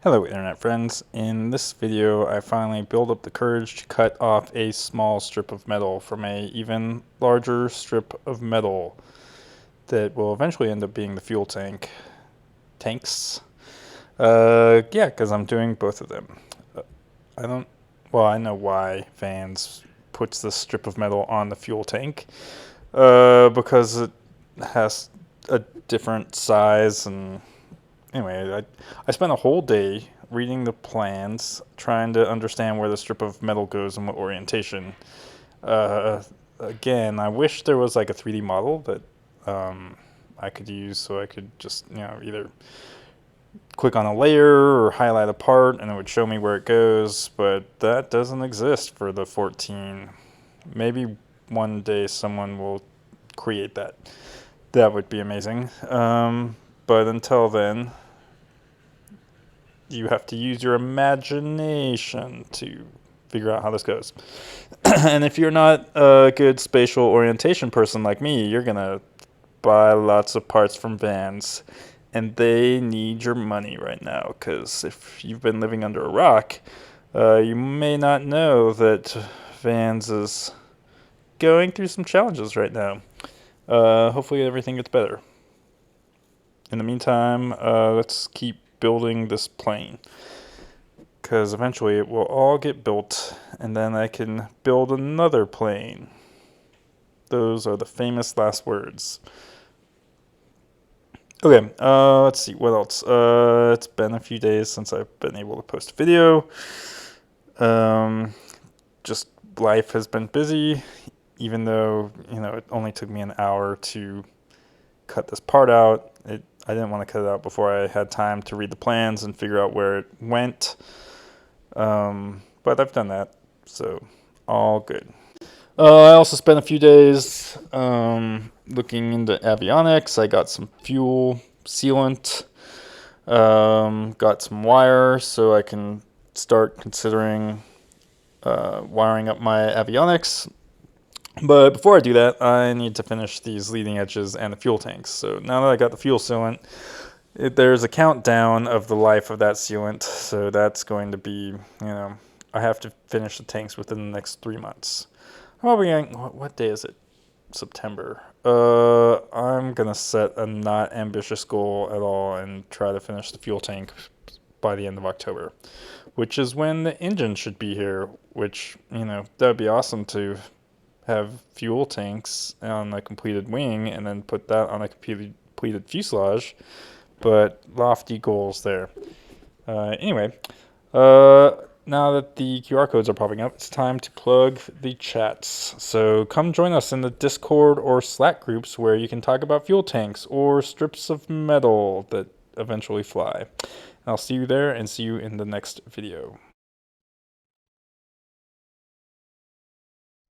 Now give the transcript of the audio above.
Hello internet friends. In this video I finally built up the courage to cut off a small strip of metal from a even larger strip of metal that will eventually end up being the fuel tanks. Yeah, because I'm doing both of them. I don't, well, I know why Vans puts this strip of metal on the fuel tank, because it has a different size. And anyway, I spent a whole day reading the plans, trying to understand where the strip of metal goes and what orientation. Again, I wish there was like a 3D model that I could use, so I could just, either click on a layer or highlight a part and it would show me where it goes, but that doesn't exist for the 14. Maybe one day someone will create that. That would be amazing. But until then, you have to use your imagination to figure out how this goes. And if you're not a good spatial orientation person like me, you're gonna buy lots of parts from Vans, and they need your money right now, because if you've been living under a rock, you may not know that Vans is going through some challenges right now. Hopefully everything gets better. In the meantime, let's keep building this plane, because eventually it will all get built and then I can build another plane. Those are the famous last words. Okay, let's see, what else? It's been a few days since I've been able to post a video. Just life has been busy, even though, it only took me an hour to cut this part out. I didn't want to cut it out before I had time to read the plans and figure out where it went. But I've done that, so all good. I also spent a few days looking into avionics. I got some fuel sealant, got some wire so I can start considering wiring up my avionics. But before I do that, I need to finish these leading edges and the fuel tanks. So now that I got the fuel sealant, there's a countdown of the life of that sealant. So that's going to be, I have to finish the tanks within the next 3 months. I'm probably going, what day is it? September. I'm going to set a not ambitious goal at all and try to finish the fuel tank by the end of October, which is when the engine should be here, which, that would be awesome to have fuel tanks on a completed wing and then put that on a completed fuselage, but lofty goals there. Anyway, now that the QR codes are popping up, it's time to plug the chats. So come join us in the Discord or Slack groups where you can talk about fuel tanks or strips of metal that eventually fly. I'll see you there and see you in the next video.